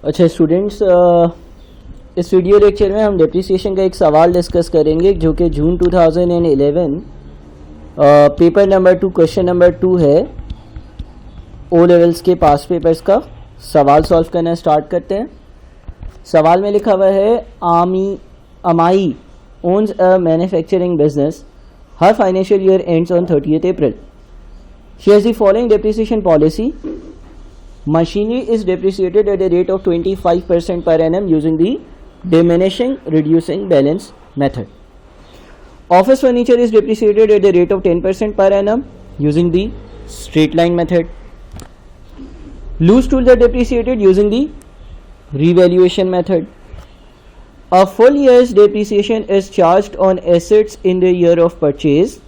अच्छा स्टूडेंट्स, इस video lecture में हम डेप्रिसिएशन का एक सवाल डिस्कस करेंगे जो कि जून 2011 पेपर नंबर 2 क्वेश्चन नंबर 2 है। ओ लेवल्स के पास पेपर्स का सवाल सॉल्व करना स्टार्ट करते हैं। सवाल में लिखा हुआ है अमाई owns a manufacturing business. Her financial year ends on 30th April. She has the following depreciation policy. Machinery is depreciated at a rate of 25% per annum using the diminishing reducing balance method. Office furniture is depreciated at a rate of 10% per annum using the straight line method. Loose tools are depreciated using the revaluation method. A full year's depreciation is charged on assets in the year of purchase,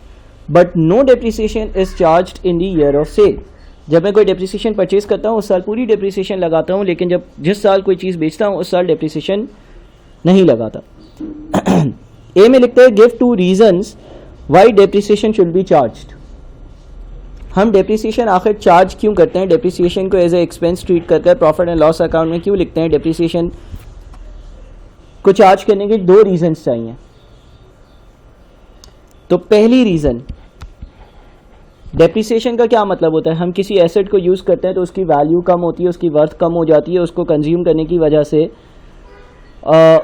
but no depreciation is charged in the year of sale. जब मैं कोई depreciation purchase करता हूँ उस साल पूरी depreciation लगाता हूँ, लेकिन जब जिस साल कोई चीज़ बेचता हूँ उस साल डेप्रिसिएशन नहीं लगाता। ए में लिखते हैं give 2 reasons why depreciation should be charged. हम डेप्रिसिएशन आखिर चार्ज क्यों करते हैं? डेप्रिसिएशन को एज ए एक्सपेंस ट्रीट कर प्रॉफिट एंड लॉस अकाउंट में क्यों लिखते हैं? डेप्रिसिएशन को चार्ज करने के 2 रीजंस चाहिए। तो पहली रीजन, डेप्रिसिएशन का क्या मतलब होता है? हम किसी एसेट को यूज करते हैं तो उसकी वैल्यू कम होती है, उसकी वर्थ कम हो जाती है। उसको कंज्यूम करने की वजह से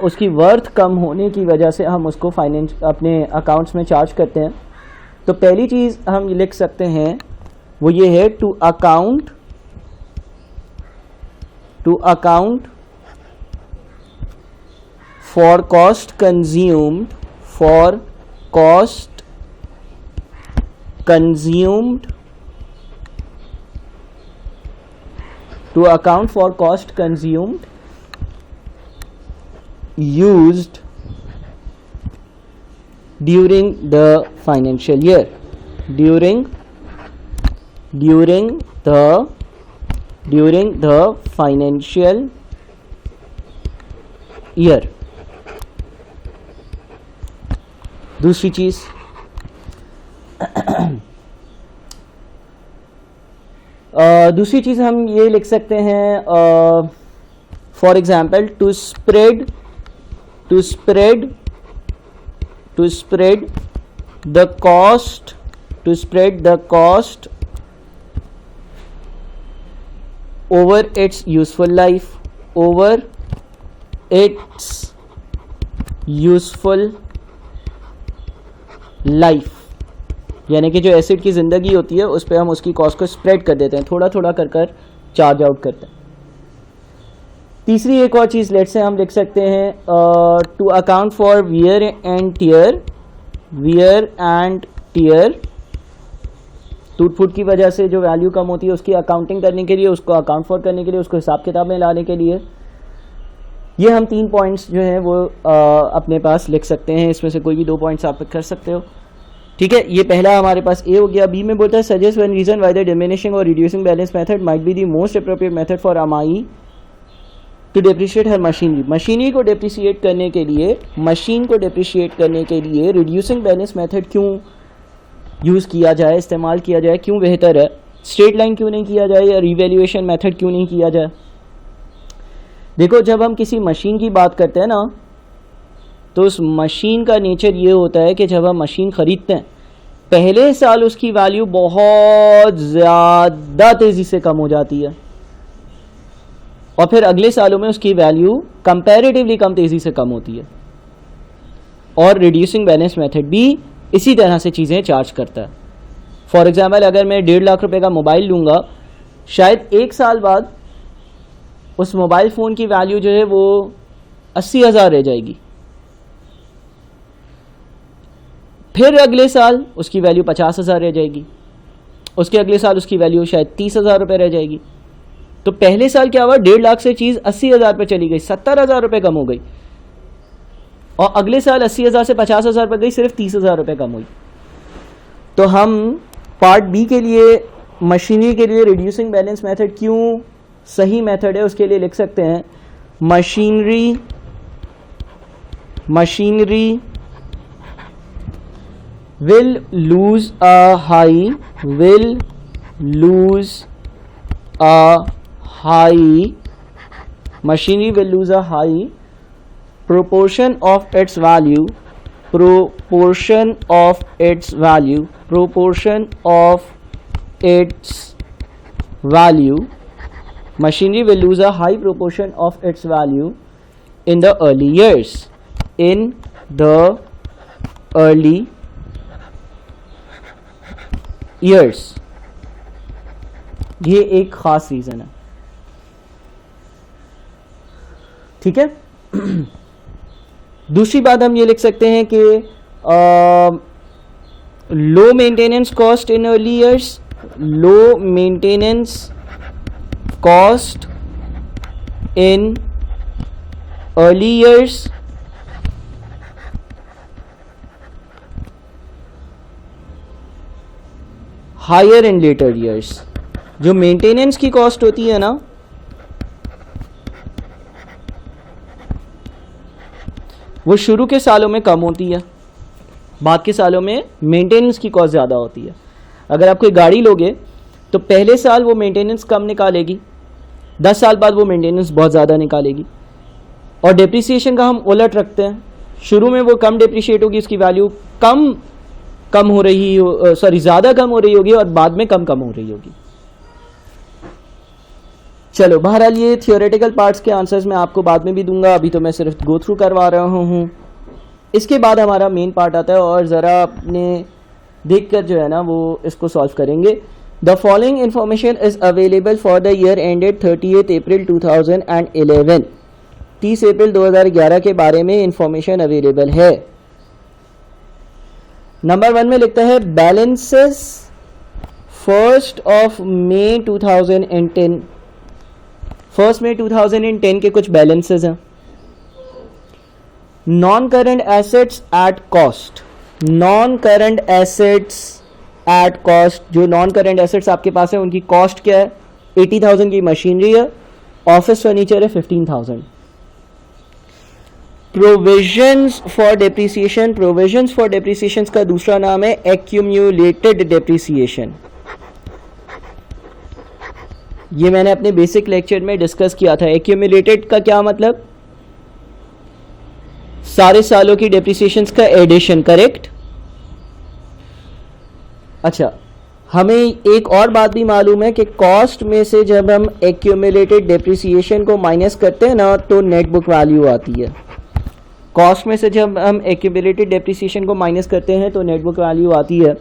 उसकी वर्थ कम होने की वजह से हम उसको फाइनेंस अपने अकाउंट्स में चार्ज करते हैं। तो पहली चीज हम लिख सकते हैं वो ये है to account for cost consumed to account for cost consumed used during the financial year during the financial year। दूसरी चीज हम ये लिख सकते हैं for example to spread the cost over its useful life, यानी कि जो एसिड की ज़िंदगी होती है उस पर हम उसकी कॉस्ट को स्प्रेड कर देते हैं, थोड़ा थोड़ा कर चार्ज आउट करते हैं। तीसरी एक और चीज़ लेट से हम लिख सकते हैं to account for wear and tear. टूट फूट की वजह से जो वैल्यू कम होती है उसकी अकाउंटिंग करने के लिए, उसको अकाउंट फॉर करने के लिए, उसको हिसाब किताब में लाने के लिए। ये हम 3 पॉइंट्स जो हैं वो अपने पास लिख सकते हैं। इसमें से कोई भी 2 पॉइंट्स आप कर सकते हो। ठीक है, ये पहला हमारे पास ए हो गया। बी में बोलता है suggest one reason why the diminishing और reducing balance method might be the most appropriate method for Amy to depreciate her machinery. Machinery को डेप्रिशिएट करने के लिए, मशीन को डेप्रिशिएट करने के लिए रिड्यूसिंग बैलेंस मेथड क्यों यूज़ किया जाए, इस्तेमाल किया जाए, क्यों बेहतर है? स्ट्रेट लाइन क्यों नहीं किया जाए या रिवैल्यूएशन मेथड क्यों नहीं किया जाए? देखो, जब हम किसी मशीन की बात करते हैं ना, तो उस मशीन का नेचर ये होता है कि जब हम मशीन ख़रीदते हैं पहले साल उसकी वैल्यू बहुत ज़्यादा तेज़ी से कम हो जाती है और फिर अगले सालों में उसकी वैल्यू कंपैरेटिवली कम तेज़ी से कम होती है। और रिड्यूसिंग बैलेंस मेथड भी इसी तरह से चीज़ें चार्ज करता है। फॉर एग्ज़ाम्पल, अगर मैं 1.5 लाख रुपए का मोबाइल लूँगा, शायद 1 साल बाद उस मोबाइल फ़ोन की वैल्यू जो है वो 80,000 रह जाएगी। फिर अगले साल उसकी वैल्यू 50,000 रह जाएगी, उसके अगले साल उसकी वैल्यू शायद 30,000 रुपये रह जाएगी। तो पहले साल क्या हुआ, 1.5 लाख से चीज़ 80,000 पे चली गई, 70,000 रुपये कम हो गई। और अगले साल 80,000 से 50,000 पर गई, सिर्फ 30,000 रुपये कम हुई। तो हम पार्ट बी के लिए, मशीनरी के लिए रिड्यूसिंग बैलेंस मेथड क्यों सही मेथड है उसके लिए लिख सकते हैं machinery will lose a high machinery will lose a high proportion of its value, proportion of its value, proportion of its value, machinery will lose a high proportion of its value in the early years, in the early years. ये एक खास reason है, ठीक है. दूसरी बात हम ये लिख सकते हैं कि low maintenance cost in early years, low maintenance cost in early years, higher in later years. जो मेंटेनेंस की कॉस्ट होती है ना, वो शुरू के सालों में कम होती है, बाद के सालों में मेंटेनेंस की कॉस्ट ज़्यादा होती है. अगर आप कोई गाड़ी लोगे तो पहले साल वो मेंटेनेंस कम निकालेगी, 10 साल बाद वो मेंटेनेंस बहुत ज़्यादा निकालेगी. और डेप्रिसिएशन का हम उलट रखते हैं, शुरू में वो कम डेप्रिशिएट होगी, उसकी वैल्यू कम हो रही हो, ज़्यादा कम हो रही होगी और बाद में कम हो रही होगी. चलो, बहरहाल ये थियोरेटिकल पार्ट्स के आंसर्स मैं आपको बाद में भी दूंगा, अभी तो मैं सिर्फ गो थ्रू करवा रहा हूँ. इसके बाद हमारा मेन पार्ट आता है और ज़रा अपने देख कर जो है ना वो इसको सॉल्व करेंगे. The following information is available for the year ended 30 अप्रैल 2011. 30 अप्रैल 2011 के बारे में इंफॉर्मेशन अवेलेबल है. नंबर 1 में लिखता है बैलेंसेस 1 मई 2010. 1 मई 2010 के कुछ बैलेंसेस हैं. Non current assets at cost, non current assets at cost. जो नॉन करंट एसेट्स आपके पास है उनकी कॉस्ट क्या है? 80,000 की मशीनरी है, ऑफिस फर्नीचर है 15,000. Provisions for depreciation, provisions for depreciation का दूसरा नाम है एक्यूमुलेटेड डेप्रिसिएशन. ये मैंने अपने बेसिक लेक्चर में डिस्कस किया था. एक्यूमुलेटेड का क्या मतलब? सारे सालों की डेप्रिसिएशंस का एडिशन, करेक्ट. अच्छा, हमें एक और बात भी मालूम है कि कॉस्ट में से जब हम एक्यूमुलेटेड डेप्रिसिएशन को माइनस करते हैं ना तो नेट बुक वैल्यू आती है. कॉस्ट में से जब हम एक्यूमुलेटेड डेप्रिसिएशन को माइनस करते हैं तो नेट बुक वैल्यू आती है.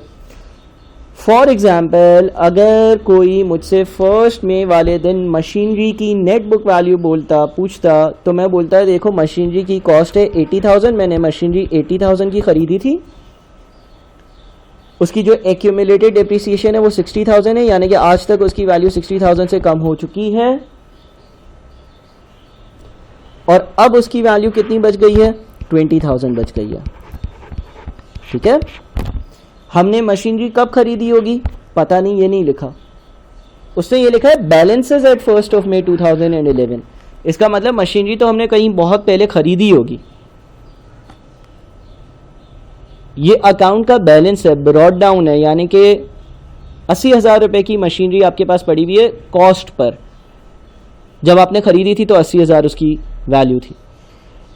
फॉर एग्जाम्पल, अगर कोई मुझसे 1 मई वाले दिन मशीनरी की नेट बुक वैल्यू पूछता तो मैं बोलता है देखो मशीनरी की कॉस्ट है 80,000, मैंने मशीनरी 80,000 की ख़रीदी थी, उसकी जो एक्यूमुलेटेड डेप्रिसिएशन है वो 60,000 है, यानी कि आज तक उसकी वैल्यू 60,000 से कम हो चुकी है. और अब उसकी वैल्यू कितनी बच गई है? 20,000 बच गई है. ठीक है. हमने मशीनरी कब खरीदी होगी पता नहीं, ये नहीं लिखा. उसने ये लिखा है बैलेंसेस एट 1 मई 2011. इसका मतलब मशीनरी तो हमने कहीं बहुत पहले खरीदी होगी. ये अकाउंट का बैलेंस है, ब्रॉड डाउन है, यानी कि 80,000 रुपये की मशीनरी आपके पास पड़ी हुई है कॉस्ट पर. जब आपने खरीदी थी तो 80,000 उसकी वैल्यू थी.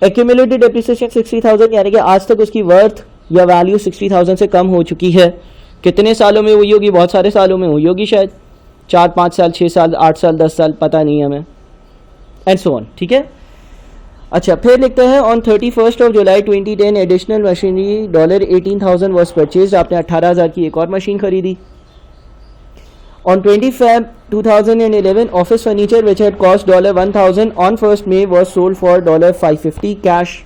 एक्यूमुलेटेड डेप्रिसिएशन 60,000, यानी कि आज तक उसकी वर्थ या वैल्यू 60,000 से कम हो चुकी है. कितने सालों में हुई होगी? बहुत सारे सालों में हुई होगी, शायद 4, 5 साल, 6 साल, 8 साल, 10 साल, पता नहीं हमें, एंड सो ऑन. ठीक है. अच्छा, फिर लिखते हैं on 31 July 2010 additional machinery $18,000 was purchase. आपने 18,000 की एक और मशीन खरीदी. On 20 Feb 2011 office furniture which had cost $1,000 on 1 May was sold for $550 cash.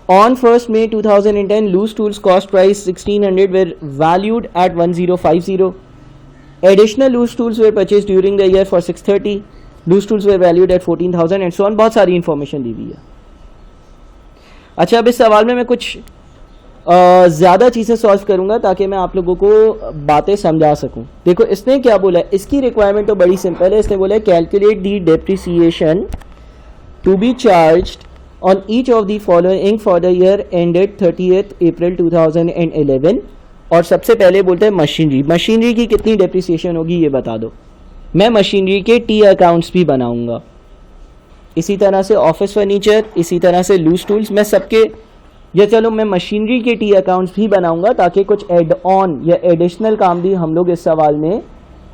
On 1 May 2010, loose tools cost price 1,600 were valued at 1,050. Additional loose tools were purchased during the year for 630. Loose tools were valued at 14,000 and so on. बहुत सारी information दी हुई है. अच्छा, अब इस सवाल में मैं कुछ ज़्यादा चीज़ें सॉल्व करूँगा ताकि मैं आप लोगों को बातें समझा सकूँ. देखो इसने क्या बोला है, इसकी रिक्वायरमेंट तो बड़ी सिंपल है. इसने बोला है calculate the depreciation to be charged on each of the following for the year ended 30th April 2011. और सबसे पहले बोलते हैं मशीनरी. मशीनरी की कितनी डेप्रिसिएशन होगी ये बता दो. मैं मशीनरी के टी अकाउंट्स भी बनाऊंगा। इसी तरह से ऑफिस फर्नीचर, इसी तरह से लूज टूल्स, मैं सबके, या चलो मैं मशीनरी के टी अकाउंट्स भी बनाऊंगा ताकि कुछ एड ऑन या एडिशनल काम भी हम लोग इस सवाल में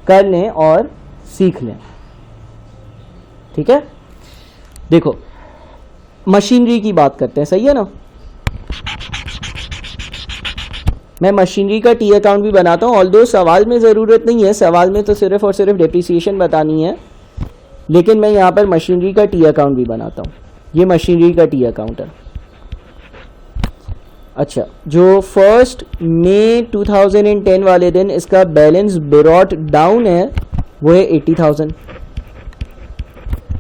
कर लें और सीख लें। ठीक है, देखो मशीनरी की बात करते हैं, सही है ना। मैं मशीनरी का टी अकाउंट भी बनाता हूँ, ऑल्दो सवाल में ज़रूरत नहीं है, सवाल में तो सिर्फ और सिर्फ डेप्रिसिएशन बतानी है, लेकिन मैं यहाँ पर मशीनरी का टी अकाउंट भी बनाता हूँ। ये मशीनरी का टी अकाउंट है। अच्छा, जो 1 मई 2010 वाले दिन इसका बैलेंस ब्रॉट डाउन है वो है 80,000।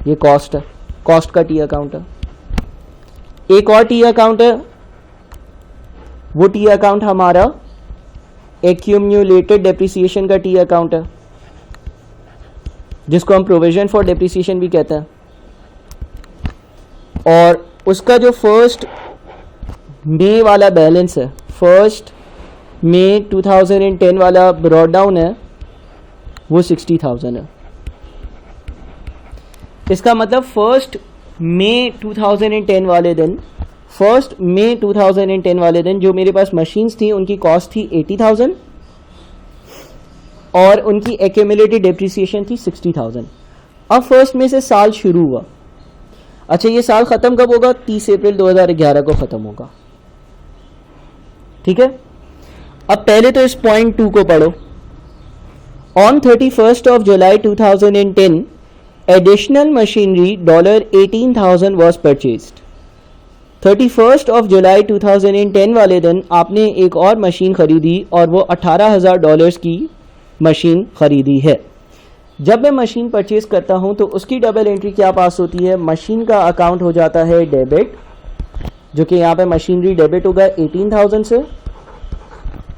ये कॉस्ट है, कॉस्ट का टी अकाउंट है। एक और टी अकाउंट है, वो टी अकाउंट हमारा एक्यूमुलेटेड डेप्रिसिएशन का टी अकाउंट है, जिसको हम प्रोविजन फॉर डेप्रिसिएशन भी कहते हैं। और उसका जो 1 मई वाला बैलेंस है, 1 मई 2010 वाला ब्रॉट डाउन है, वो 60,000 है। इसका मतलब 1 मई 2010 वाले दिन, 1 मई 2010 वाले दिन जो मेरे पास मशीन्स थी उनकी कॉस्ट थी 80,000 और उनकी एक्यूमुलेटेड डेप्रिसिएशन थी 60,000। अब 1 मई से साल शुरू हुआ। अच्छा, ये साल ख़त्म कब होगा? 30 अप्रैल 2011 को ख़त्म होगा। ठीक है, अब पहले तो इस पॉइंट 2 को पढ़ो। On 31 of July 2010 additional machinery $18,000 was purchased. 31 of July 2010 वाले दिन आपने एक और मशीन खरीदी और वो $18,000 की मशीन खरीदी है। जब मैं मशीन परचेज करता हूं तो उसकी डबल एंट्री क्या पास होती है? मशीन का अकाउंट हो जाता है डेबिट, जो कि यहाँ पे मशीनरी डेबिट होगा 18,000 से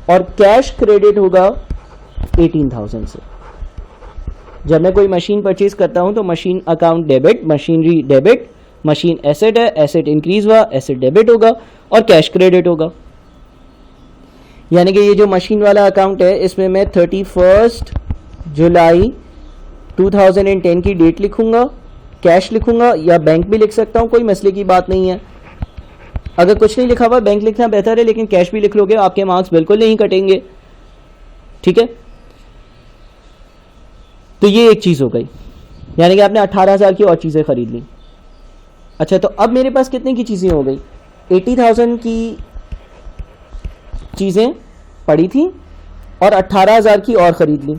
और कैश क्रेडिट होगा 18,000 से। जब मैं कोई मशीन परचेज करता हूं तो machine account debit, machinery debit, machine asset है, एसेट इंक्रीज हुआ, एसेट डेबिट होगा और कैश क्रेडिट होगा। यानी कि ये जो मशीन वाला अकाउंट है इसमें मैं 31 जुलाई 2010 की डेट लिखूंगा, कैश लिखूंगा या बैंक भी लिख सकता हूं, कोई मसले की बात नहीं है। अगर कुछ नहीं लिखा हुआ बैंक लिखना बेहतर है, लेकिन कैश भी लिख लोगे आपके मार्क्स बिल्कुल नहीं कटेंगे। ठीक है, तो ये एक चीज़ हो गई, यानी कि आपने 18,000 की और चीज़ें खरीद ली। अच्छा, तो अब मेरे पास कितने की चीज़ें हो गई? 80,000 की चीज़ें पड़ी थी और 18,000 की और ख़रीद ली,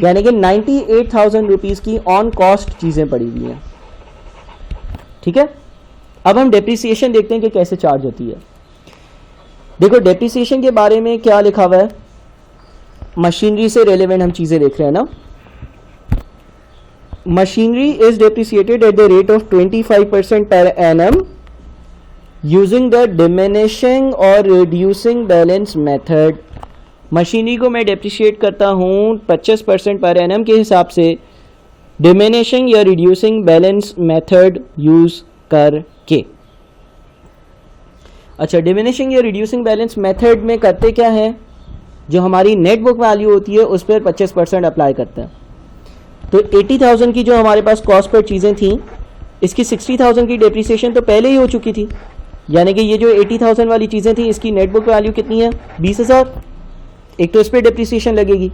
यानी कि 98,000 रुपीज़ की ऑन कॉस्ट चीज़ें पड़ी हुई हैं। ठीक है, अब हम डेप्रिसिएशन देखते हैं कि कैसे चार्ज होती है। देखो डेप्रिसिएशन के बारे में क्या लिखा हुआ है, मशीनरी से रेलेवेंट हम चीज़ें देख रहे हैं ना। Machinery is depreciated at the rate of 25% per annum using the diminishing और रिड्यूसिंग बैलेंस मेथड। मशीनरी को मैं डेप्रिशिएट करता हूँ 25% पर एनम के हिसाब से डिमिनिशिंग या रिड्यूसिंग बैलेंस मेथड यूज़ करके। अच्छा, डिमिनिशिंग या रिड्यूसिंग बैलेंस मेथड में करते क्या है? जो हमारी नेट बुक वैल्यू होती है उस पर 25% अप्लाई करते हैं। तो 80,000 की जो हमारे पास कॉस्ट पर चीज़ें थी, इसकी 60,000 की डेप्रिसिएशन तो पहले ही हो चुकी थी, यानी कि ये जो 80,000 वाली चीज़ें थी इसकी नेट बुक वैल्यू कितनी है? 20,000। एक तो इस पर डेप्रिसिएशन लगेगी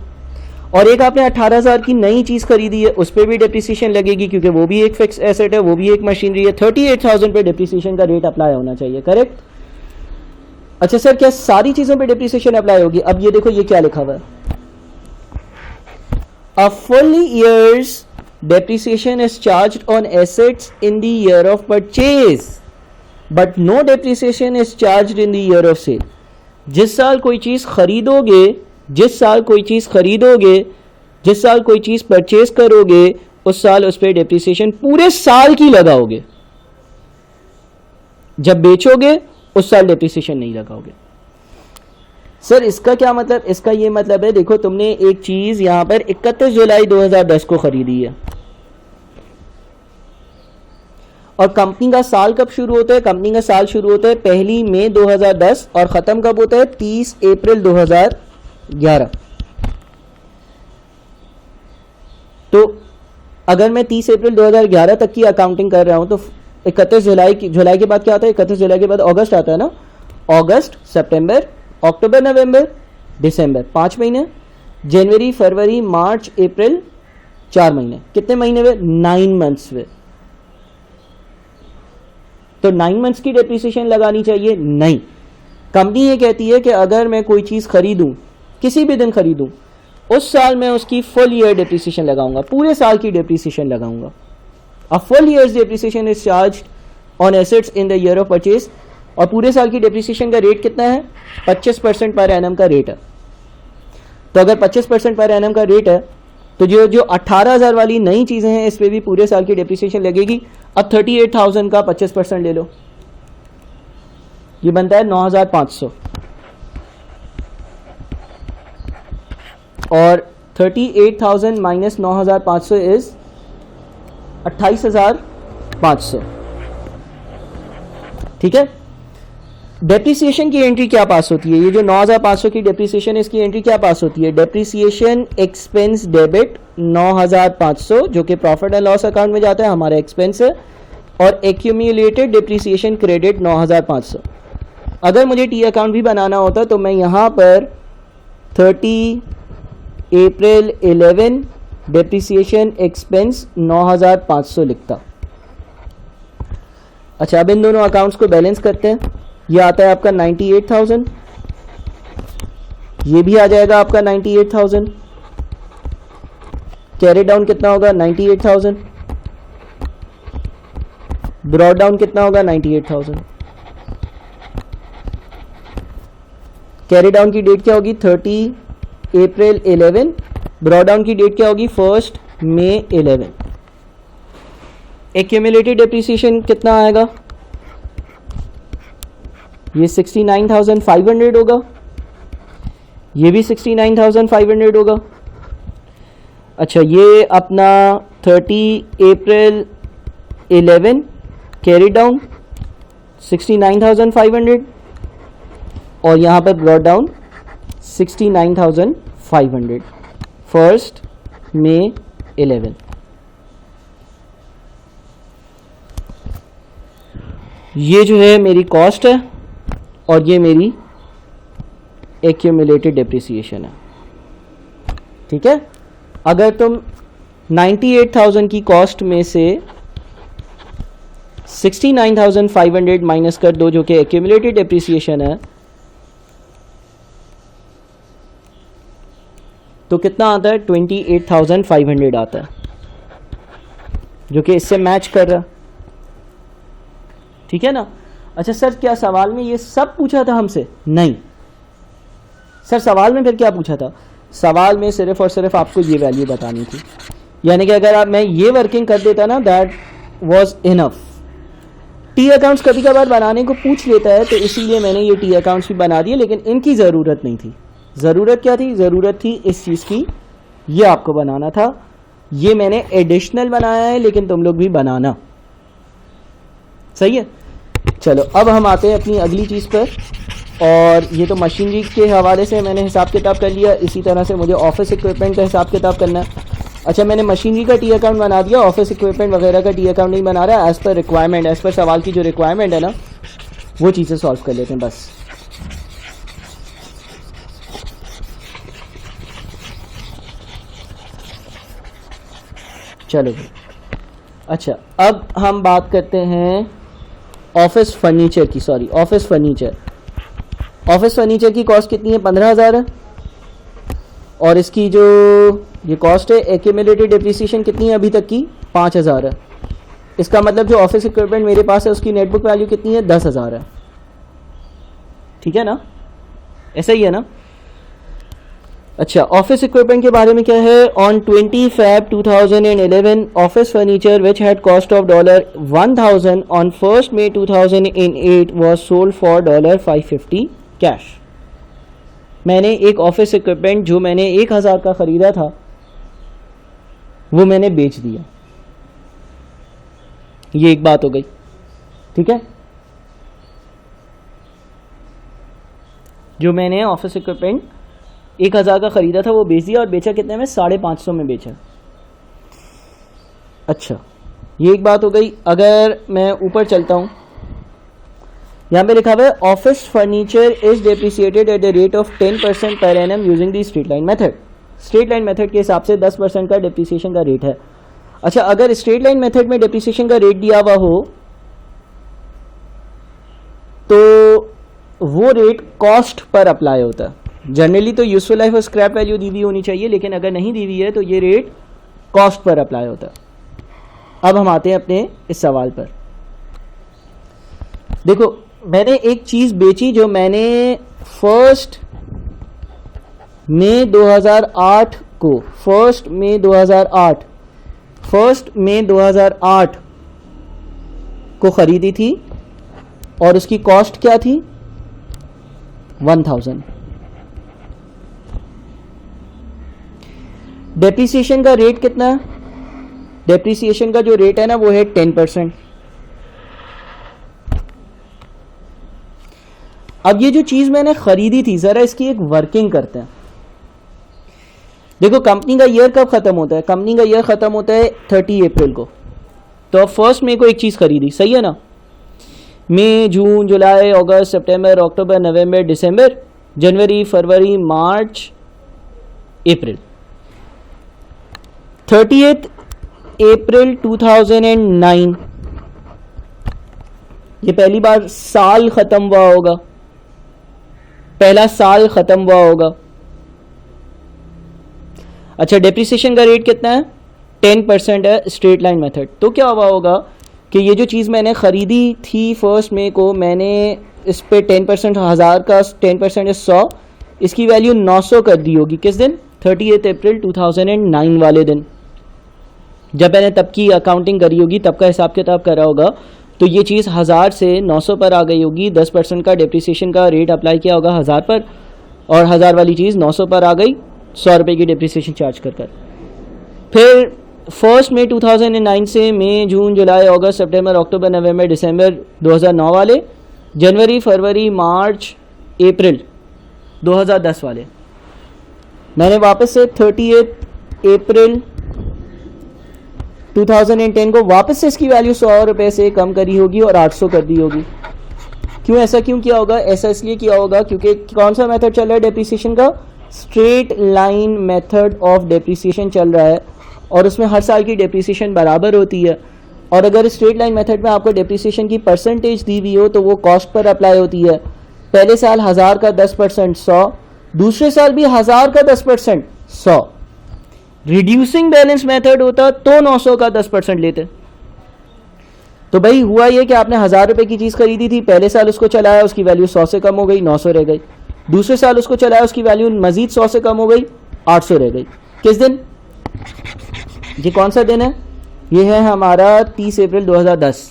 और एक आपने 18,000 की नई चीज़ खरीदी है उस पर भी डेप्रिसिएशन लगेगी, क्योंकि वो भी एक फिक्स एसेट है, वो भी एक मशीनरी है। 38,000 पे डेप्रिसिएशन का रेट अप्लाई होना चाहिए, करेक्ट? अच्छा सर, क्या सारी चीज़ों पे डेप्रिसिएशन अप्लाई होगी? अब ये देखो, ये क्या लिखा हुआ है, a full year's depreciation is charged on assets in the year of purchase but no depreciation is charged in the year of sale. जिस साल कोई चीज़ खरीदोगे, जिस साल कोई चीज़ खरीदोगे, जिस साल कोई चीज़ परचेज करोगे, उस साल उस पर डेप्रिसिएशन पूरे साल की लगाओगे। जब बेचोगे उस साल डेप्रिसिएशन नहीं लगाओगे। सर इसका क्या मतलब? इसका ये मतलब है, देखो तुमने एक चीज़ यहाँ पर 31 जुलाई 2010 को खरीदी है और कंपनी का साल कब शुरू होता है? कंपनी का साल शुरू होता है 1 मई 2010 और ख़त्म कब होता है? 30 अप्रैल 2011। तो अगर मैं 30 अप्रैल 2011 तक की अकाउंटिंग कर रहा हूँ तो 31 जुलाई के बाद क्या आता है, 31 जुलाई के बाद अगस्त आता है ना, अगस्त, सितंबर, अक्टूबर, नवंबर, दिसंबर, 5 महीने, जनवरी, फरवरी, मार्च, अप्रैल, 4 महीने, कितने महीने हुए, 9 मंथ्स हुए। तो 9 मंथ्स की डेप्रिसिएशन लगानी चाहिए? नहीं। कंपनी ये कहती है कि अगर मैं कोई चीज़ खरीदूं, किसी भी दिन खरीदूं, उस साल मैं उसकी फुल ईयर डेप्रिसिएशन लगाऊंगा, पूरे साल की डेप्रिसिएशन लगाऊंगा। अ full year's depreciation is charge on assets in the year of purchase. और पूरे साल की डेप्रिसिएशन का रेट कितना है, 25% पर एनम का रेट है। तो अगर 25% पर एनम का रेट है तो जो 18,000 वाली नई चीज़ें हैं इस पर भी पूरे साल की डेप्रिसिएशन लगेगी। अब 38,000 का 25% ले लो, ये बनता है 9,500, और 38,000 माइनस 9,500 इज 28,500। ठीक है। डेप्रिसिएशन की एंट्री क्या पास होती है, ये जो 9,500 की डेप्रिसिएशन, इसकी एंट्री क्या पास होती है, डेप्रिसिएशन एक्सपेंस डेबिट 9,500 जो कि प्रॉफिट एंड लॉस अकाउंट में जाता है, हमारा एक्सपेंस है, और एक्यूमुलेटेड डेप्रिसिएशन क्रेडिट 9,500। अगर मुझे टी अकाउंट भी बनाना होता तो मैं यहाँ पर 30 अप्रैल 11 डेप्रिसिएशन एक्सपेंस 9,500 लिखता। अच्छा, अब इन दोनों अकाउंट्स को बैलेंस करते हैं। ये आता है आपका 98,000, ये भी आ जाएगा आपका 98,000। कैरी डाउन कितना होगा, 98,000। ब्रॉड डाउन कितना होगा, 98,000। कैरी डाउन की डेट क्या होगी, 30 अप्रैल 11। ब्रॉड डाउन की डेट क्या होगी, 1 मई 11। एक्यूमुलेटेड डेप्रिसिएशन कितना आएगा, ये 69,500 होगा, ये भी 69,500 होगा। अच्छा, ये अपना 30 अप्रैल 11 कैरी डाउन 69,500, और यहाँ पर ब्रॉड डाउन 69,500 1 मई 11। ये जो है मेरी कॉस्ट है और ये मेरी एक्यूमुलेटेड डेप्रिसिएशन है। ठीक है। अगर तुम 98,000 की कॉस्ट में से 69,500 माइनस कर दो जो कि एक्यूमुलेटेड डेप्रिसिएशन है, तो कितना आता है, 28,500 आता है, जो कि इससे मैच कर रहा। ठीक है ना। अच्छा सर, क्या सवाल में ये सब पूछा था हमसे? नहीं सर, सवाल में फिर क्या पूछा था, सवाल में सिर्फ और सिर्फ आपको ये वैल्यू बतानी थी। यानी कि अगर मैं ये वर्किंग कर देता ना, that was enough. T accounts कभी कभार बनाने को पूछ लेता है, तो इसीलिए मैंने ये टी अकाउंट्स भी बना दिए, लेकिन इनकी ज़रूरत नहीं थी। ज़रूरत क्या थी, ज़रूरत थी इस चीज़ की, ये आपको बनाना था। ये मैंने एडिशनल बनाया है, लेकिन तुम लोग भी बनाना। सही है। चलो, अब हम आते हैं अपनी अगली चीज़ पर, और ये तो मशीनरी के हवाले से मैंने हिसाब किताब कर लिया। इसी तरह से मुझे ऑफिस इक्विपमेंट का हिसाब किताब करना है। अच्छा, मैंने मशीनरी का टी अकाउंट बना दिया, ऑफिस इक्विपमेंट वगैरह का टी अकाउंट नहीं बना रहा। As per requirement, as per सवाल की जो रिक्वायरमेंट है ना, वो चीज़ें सॉल्व कर लेते हैं बस। चलो भाई। अच्छा, अब हम बात करते हैं ऑफिस फर्नीचर की। Sorry, office furniture. Office furniture की कॉस्ट कितनी है, 15,000 है, और इसकी जो ये कॉस्ट है, एक्यूमुलेटेड डेप्रिसिएशन कितनी है अभी तक की, 5,000 है। इसका मतलब जो ऑफिस इक्विपमेंट मेरे पास है उसकी नेटबुक वैल्यू कितनी है, 10,000 है। ठीक है ना, ऐसा ही है ना। अच्छा, ऑफिस इक्विपमेंट के बारे में क्या है, on 20 Feb 2011 office furniture which had cost of $1,000 on 1 May 2008 was sold for $550 cash. मैंने एक ऑफिस इक्विपमेंट जो मैंने 1,000 का ख़रीदा था वो मैंने बेच दिया। ये एक बात हो गई। ठीक है, जो मैंने ऑफिस इक्विपमेंट 1,000 का ख़रीदा था वो बेच दिया, और बेचा कितने में, 550 में बेचा। अच्छा, ये एक बात हो गई। अगर मैं ऊपर चलता हूँ, यहाँ पे लिखा हुआ है office furniture is depreciated at the rate of 10% per annum using the straight line method. Straight line method के हिसाब से 10% का डेप्रिसिएशन का रेट है। अच्छा, अगर स्ट्रेट लाइन मेथड में डेप्रिसिएशन का रेट दिया हुआ हो तो वो रेट कॉस्ट पर अप्लाई होता है। जनरली तो यूजफुल लाइफ और स्क्रैप वैल्यू दी हुई होनी चाहिए, लेकिन अगर नहीं दी हुई है तो ये रेट कॉस्ट पर अप्लाई होता है। अब हम आते हैं अपने इस सवाल पर। देखो, मैंने एक चीज़ बेची जो मैंने 1 मई 2008 को 1 मई 2008 को ख़रीदी थी और उसकी कॉस्ट क्या थी? 1000। डेप्रिसिएशन का रेट कितना है? डेप्रिसिएशन का जो रेट है ना वो है 10%। अब ये जो चीज़ मैंने ख़रीदी थी, ज़रा इसकी एक वर्किंग करते हैं। देखो, कंपनी का ईयर कब ख़त्म होता है? कंपनी का ईयर ख़त्म होता है 30 अप्रैल को। तो अब 1 मई को एक चीज़ ख़रीदी, सही है ना? मई, जून, जुलाई, अगस्त, सितंबर, अक्टूबर, नवंबर, दिसंबर, जनवरी, फरवरी, मार्च, अप्रैल। 30 अप्रैल 2009 ये पहली बार साल ख़त्म हुआ होगा, पहला साल ख़त्म हुआ होगा। अच्छा, डेप्रिसिएशन का रेट कितना है? 10% है, स्ट्रेट लाइन मेथड। तो क्या हुआ होगा कि ये जो चीज़ मैंने ख़रीदी थी 1 मई को, मैंने इस पे 10%, 1000 का 10% 100, इसकी वैल्यू 900 कर दी होगी। किस दिन? 30 अप्रैल 2009 वाले दिन, जब मैंने तब की अकाउंटिंग करी होगी, तब का हिसाब किताब करा होगा। तो ये चीज़ 1000 से 900 पर आ गई होगी। 10% का डेप्रिसिएशन का रेट अप्लाई किया होगा 1000 पर, और 1000 वाली चीज़ 900 पर आ गई 100 रुपये की डेप्रिसिएशन चार्ज कर। फिर 1 मई 2009 से मई, जून, जुलाई, अगस्त, सितंबर, अक्टूबर, नवंबर, दिसंबर 2009 वाले, जनवरी, फरवरी, मार्च, अप्रैल 2010 वाले, मैंने वापस से 30 अप्रैल 2010 को वापस से इसकी वैल्यू 100 रुपये से कम करी होगी और 800 कर दी होगी। क्यों ऐसा क्यों किया होगा? ऐसा इसलिए किया होगा क्योंकि कौन सा मेथड चल रहा है डेप्रिसिएशन का? Straight line method of depreciation चल रहा है, और उसमें हर साल की डेप्रिसिएशन बराबर होती है। और अगर स्ट्रेट लाइन मेथड में आपको डेप्रिसिएशन की परसेंटेज दी हुई हो तो वो कॉस्ट पर अप्लाई होती है। पहले साल 1000 का 10% 100, दूसरे साल भी 1000 का 10% 100। रिड्यूसिंग बैलेंस मेथड होता तो 900 का 10% लेते। तो भाई हुआ ये कि आपने 1000 रुपये की चीज़ खरीदी थी, पहले साल उसको चलाया, उसकी वैल्यू 100 से कम हो गई, 900 रह गई। दूसरे साल उसको चलाया, उसकी वैल्यू मजीद 100 से कम हो गई, 800 रह गई। किस दिन? ये कौन सा दिन है? ये है हमारा 30 अप्रैल 2010।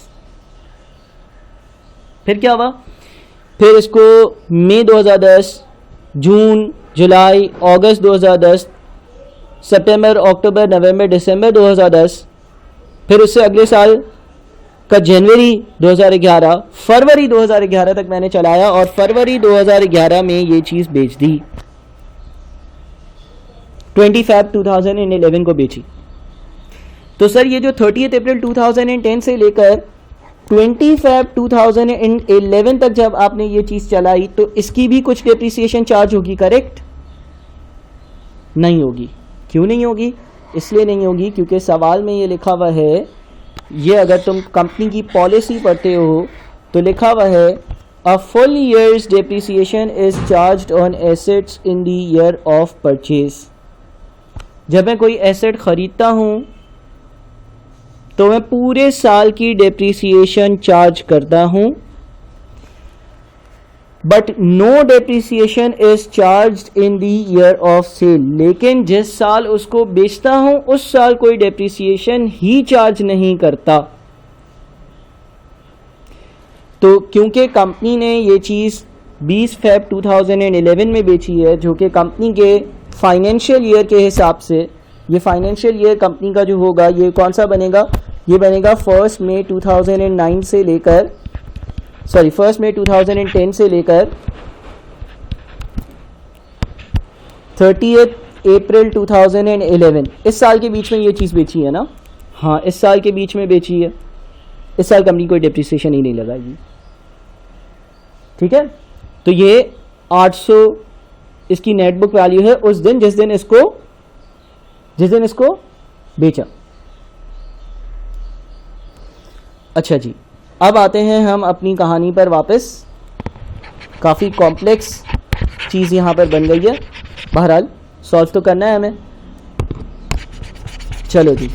फिर क्या हुआ? फिर इसको मई 2010, जून, जुलाई, अगस्त 2010, सितंबर, अक्टूबर, नवंबर, दिसंबर 2010, फिर उससे अगले साल का जनवरी 2011, फरवरी 2011 तक मैंने चलाया, और फरवरी 2011 में ये चीज़ बेच दी। 20 फरवरी 2011 को बेची। तो सर ये जो 30 अप्रैल 2010 से लेकर 20 फरवरी 2011 तक जब आपने ये चीज़ चलाई तो इसकी भी कुछ डेप्रिसिएशन चार्ज होगी, करेक्ट? नहीं होगी। क्यों नहीं होगी? इसलिए नहीं होगी क्योंकि सवाल में ये लिखा हुआ है, ये अगर तुम कंपनी की पॉलिसी पढ़ते हो तो लिखा हुआ है a full year's depreciation is charged on assets in the year of purchase. जब मैं कोई एसेट खरीदता हूँ तो मैं पूरे साल की डेप्रिसिएशन चार्ज करता हूँ, but no depreciation is charged in the year of sale. लेकिन जिस साल उसको बेचता हूँ उस साल कोई डेप्रिसिएशन ही चार्ज नहीं करता। तो क्योंकि कंपनी ने ये चीज़ 20 फरवरी 2011 में बेची है, जो कि कंपनी के फाइनेंशियल ईयर के हिसाब से, ये फाइनेंशियल ईयर कंपनी का जो होगा ये कौन सा बनेगा? ये बनेगा 1 मई 2009 से लेकर 1 मई 2010 से लेकर 30 अप्रैल 2011, इस साल के बीच में ये चीज़ बेची है ना। हाँ, इस साल के बीच में बेची है, इस साल कंपनी कोई डिप्रिसिएशन ही नहीं लगाएगी। ठीक है, तो ये 800 इसकी नेट बुक वैल्यू है उस दिन जिस दिन इसको बेचा। अच्छा जी, अब आते हैं हम अपनी कहानी पर वापस। काफ़ी कॉम्प्लेक्स चीज़ यहाँ पर बन गई है, बहरहाल सॉल्व तो करना है हमें। चलो जी,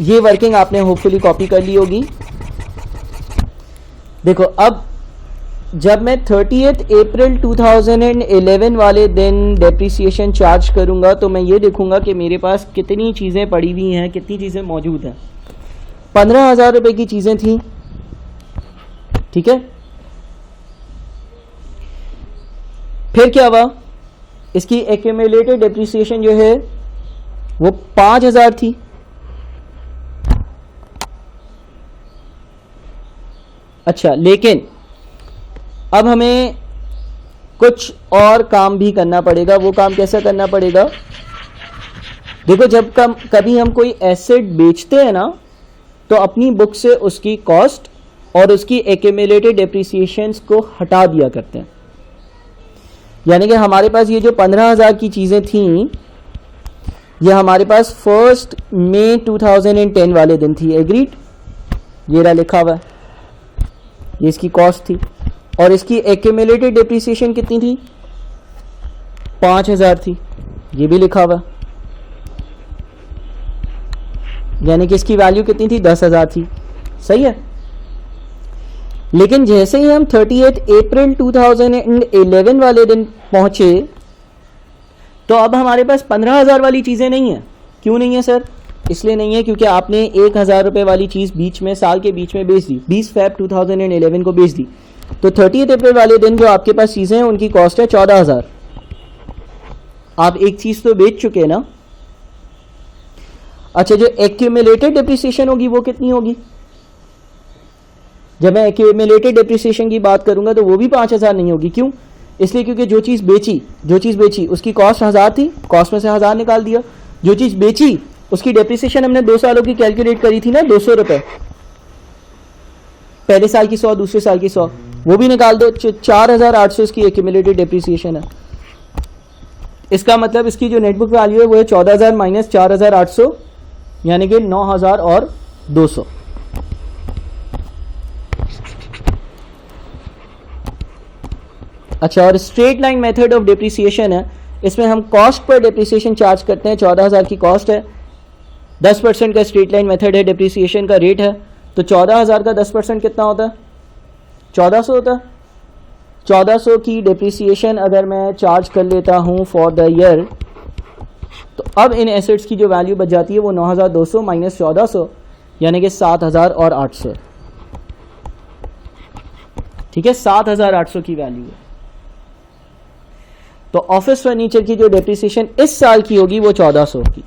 ये वर्किंग आपने होपफुली कॉपी कर ली होगी। देखो, अब जब मैं 30 अप्रैल 2011 वाले दिन डेप्रिसिएशन चार्ज करूंगा तो मैं ये देखूंगा कि मेरे पास कितनी चीज़ें पड़ी हुई हैं, कितनी चीज़ें मौजूद हैं। 15,000 रुपये की चीज़ें थी। ठीक है, फिर क्या हुआ, इसकी एक्यूमुलेटेड डेप्रिसिएशन जो है वो 5,000 थी। अच्छा, लेकिन अब हमें कुछ और काम भी करना पड़ेगा। वो काम कैसा करना पड़ेगा? देखो, जब कभी हम कोई एसेट बेचते हैं ना, तो अपनी बुक से उसकी कॉस्ट और उसकी एक्यूमुलेटेड डेप्रिसिएशंस को हटा दिया करते हैं। यानी कि हमारे पास ये जो 15,000 की चीज़ें थीं, ये हमारे पास 1 मई 2010 वाले दिन थी। एग्रीड? ये रहा लिखा हुआ है, ये इसकी कॉस्ट थी। और इसकी एक्यूमुलेटेड डेप्रिसिएशन कितनी थी? 5,000 थी। ये भी लिखा हुआ, यानी कि इसकी वैल्यू कितनी थी? 10,000 थी। सही है। लेकिन जैसे ही हम 30 अप्रैल 2011 वाले दिन पहुंचे तो अब हमारे पास 15,000 वाली चीज़ें नहीं है। क्यों नहीं है सर? इसलिए नहीं है क्योंकि आपने 1,000 रुपये वाली चीज़ बीच में, साल के बीच में बेच दी। 20 फरवरी 2011 को बेच दी। तो 30 अप्रैल वाले दिन जो आपके पास चीज़ें हैं उनकी कॉस्ट है 14,000। आप एक चीज़ तो बेच चुके हैं ना। अच्छा, जो एक्यूमुलेटेड डेप्रिसिएशन होगी वो कितनी होगी? जब मैं एक्यूमुलेटेड डेप्रिसिएशन की बात करूंगा तो वो भी 5,000 नहीं होगी। क्यों? इसलिए क्योंकि जो चीज़ बेची उसकी कॉस्ट 1,000 थी, कॉस्ट में से 1,000 निकाल दिया। जो चीज़ बेची उसकी डेप्रिसिएशन हमने 2 सालों की कैलकुलेट करी थी ना, 200 रुपये। पहले साल की 100, दूसरे साल की 100, वो भी निकाल दो। 4,800 इसकी एक्यूमुलेटेड डेप्रिसिएशन है। इसका मतलब इसकी जो नेटबुक वैल्यू है वो है 14,000 माइनस 4,800, यानी कि 9,200। अच्छा, और straight line method of depreciation है, इसमें हम कॉस्ट पर डेप्रिसिएशन चार्ज करते हैं। 14,000 की कॉस्ट है, 10% का स्ट्रेट लाइन मेथड है, डेप्रिसिएशन का रेट है। तो 14,000 का 10% कितना होता है? 1,400 होता है। 1,400 की डेप्रिसिएशन अगर मैं चार्ज कर लेता हूँ फॉर द ईयर, तो अब इन एसेट्स की जो वैल्यू बच जाती है वो 9,200 माइनस 1,400, यानी कि 7,800। ठीक है, 7,800 की वैल्यू है। तो ऑफिस फर्नीचर की जो डेप्रिसिएशन इस साल की होगी वो 1,400 होगी।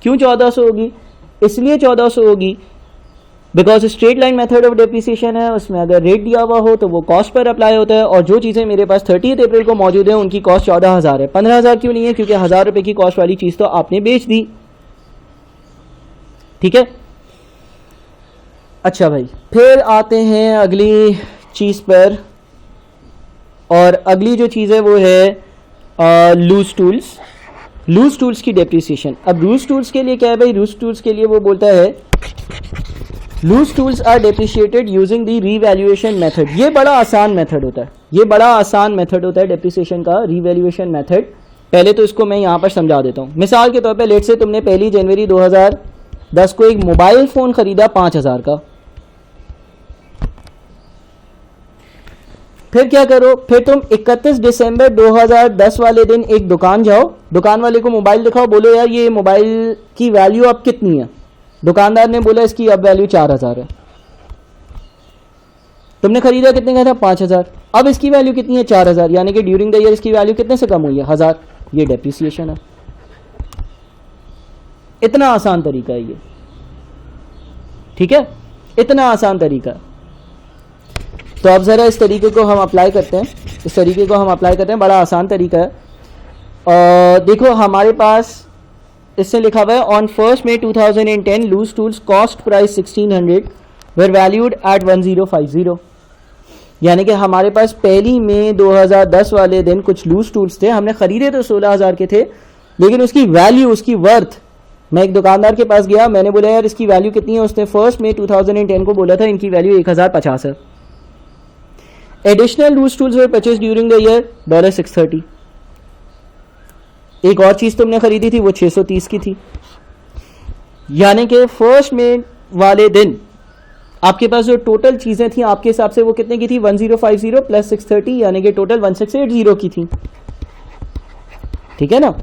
क्यों 1,400 होगी? इसलिए 1,400 होगी because straight line method of depreciation है, उसमें अगर रेट दिया हुआ हो तो वो कॉस्ट पर अप्लाई होता है। और जो चीज़ें मेरे पास 30 अप्रैल को मौजूद है उनकी कॉस्ट 14,000 है। 15,000 क्यों नहीं है? क्योंकि 1,000 रुपये की कॉस्ट वाली चीज़ तो आपने बेच दी। ठीक है। अच्छा भाई, फिर आते हैं अगली चीज़ पर, और अगली जो चीज़ है वो है लूज टूल्स। लूज टूल्स की डेप्रिसिएशन। अब लूज टूल्स के लिए क्या है भाई? लूज टूल्स के लिए वो बोलता है loose tools are depreciated using the revaluation method. ये बड़ा आसान मेथड होता है, ये बड़ा आसान मेथड होता है डेप्रिसिएशन का, रीवैल्यूएशन मेथड। पहले तो इसको मैं यहाँ पर समझा देता हूँ। मिसाल के तौर पे लेट से तुमने 1 जनवरी 2010 को एक मोबाइल फ़ोन ख़रीदा 5,000 का। फिर क्या करो? फिर तुम 31 दिसंबर 2010 वाले दिन एक दुकान जाओ, दुकान वाले को मोबाइल दिखाओ, बोलो यार ये मोबाइल की वैल्यू अब कितनी है? दुकानदार ने बोला इसकी अब वैल्यू 4,000 है। तुमने खरीदा कितने का था? 5,000। अब इसकी वैल्यू कितनी है? 4,000, यानी कि ड्यूरिंग द ईयर इसकी वैल्यू कितने से कम हुई है? 1,000। ये डेप्रिसिएशन है। इतना आसान तरीका है ये। ठीक है, इतना आसान तरीका। तो अब ज़रा इस तरीके को हम अप्लाई करते हैं, इस तरीके को हम अप्लाई करते हैं। बड़ा आसान तरीका है। देखो, हमारे पास इससे लिखा हुआ है on 1 May 2010 loose tools cost price 1600 were valued at 1050। यानी कि हमारे पास 1 मई 2010 वाले दिन कुछ लूज टूल्स थे, हमने खरीदे तो 16,000 के थे, लेकिन उसकी वैल्यू, उसकी वर्थ, मैं एक दुकानदार के पास गया, मैंने बोला यार इसकी वैल्यू कितनी है, उसने 1 May 2010 को बोला था इनकी वैल्यू 1050 है। Additional loose tools were purchased during the year $630। एक और चीज तुमने खरीदी थी वो 630 की थी। यानी कि 1 मई वाले दिन आपके पास जो टोटल चीजें थी आपके हिसाब से वो कितने की थी, 1050 प्लस 630, यानी कि टोटल 1680 की थी। ठीक है ना।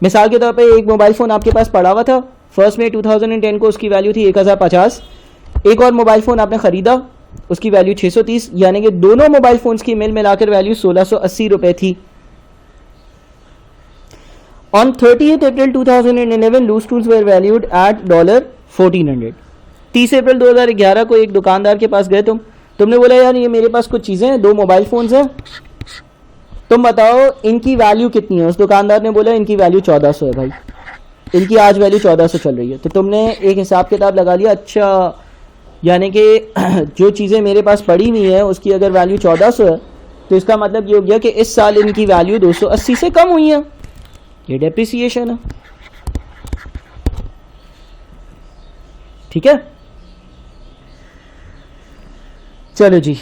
मिसाल के तौर पे एक मोबाइल फोन आपके पास पड़ा हुआ था 1 May 2010 को, उसकी वैल्यू थी 1050। एक और मोबाइल फोन आपने खरीदा, उसकी वैल्यू 630, यानी कि दोनों मोबाइल फोन्स की मिलाकर वैल्यू 1680 रुपए थी। On 30th April 2011 loose tools were valued at $1400। 30 अप्रैल 2011 को एक दुकानदार के पास गए तुमने बोला यार ये मेरे पास कुछ चीज़ें हैं, 2 मोबाइल फ़ोन्स हैं, तुम बताओ इनकी वैल्यू कितनी है। उस दुकानदार ने बोला इनकी वैल्यू 1400 है भाई, इनकी आज वैल्यू 1400 चल रही है। तो तुमने एक हिसाब किताब लगा लिया, अच्छा यानी कि जो चीज़ें मेरे पास पड़ी हुई हैं उसकी अगर वैल्यू 1400 है तो इसका मतलब ये हो गया कि इस साल इनकी वैल्यू 280 से कम हुई है, ये डेप्रिसिएशन है। ठीक है, चलो जी।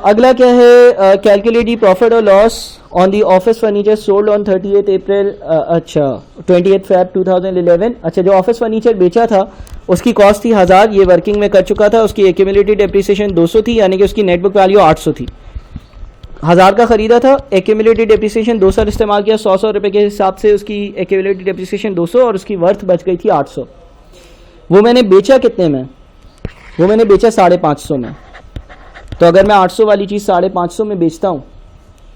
अगला क्या है, कैलकुलेट दी प्रॉफिट और loss on the office furniture sold on 30th अप्रैल, अच्छा 20th Feb 2011। अच्छा जो ऑफिस फर्नीचर बेचा था उसकी कॉस्ट थी 1000, ये वर्किंग में कर चुका था, उसकी एक्यूमुलेटेड डेप्रिसिएशन 200 थी, यानी कि उसकी नेट बुक वैल्यू 800 थी। 1000 का खरीदा था, एक्यूमुलेटेड डेप्रिसिएशन 200 इस्तेमाल किया, 100 रुपए के हिसाब से उसकी एक्यूमुलेटेड डेप्रिसिएशन 200 और उसकी वर्थ बच गई थी 800। वो मैंने बेचा कितने में, वो मैंने बेचा 550 में। तो अगर मैं 800 वाली चीज़ 550 में बेचता हूँ,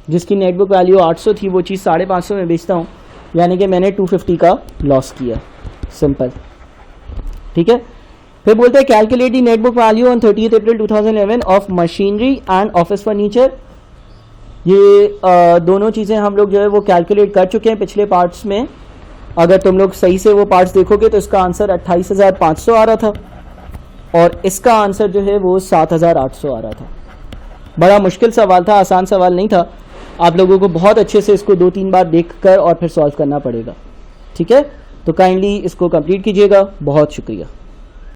जिसकी नेट बुक वैल्यू 800 थी, वो चीज़ 550 में बेचता हूँ, यानी कि मैंने 250 का लॉस किया। सिंपल। ठीक है, फिर बोलते हैं calculate the net book value on 30th April 2011 of machinery and office furniture. ये दोनों चीज़ें हम लोग जो है वो कैलकुलेट कर चुके हैं पिछले पार्ट्स में। अगर तुम लोग सही से वो पार्ट्स देखोगे तो इसका आंसर 28,500 आ रहा था और इसका आंसर जो है वो 7,800 आ रहा था। बड़ा मुश्किल सवाल था, आसान सवाल नहीं था। आप लोगों को बहुत अच्छे से इसको 2-3 बार देखकर और फिर सॉल्व करना पड़ेगा। ठीक है, तो काइंडली इसको कंप्लीट कीजिएगा। बहुत शुक्रिया।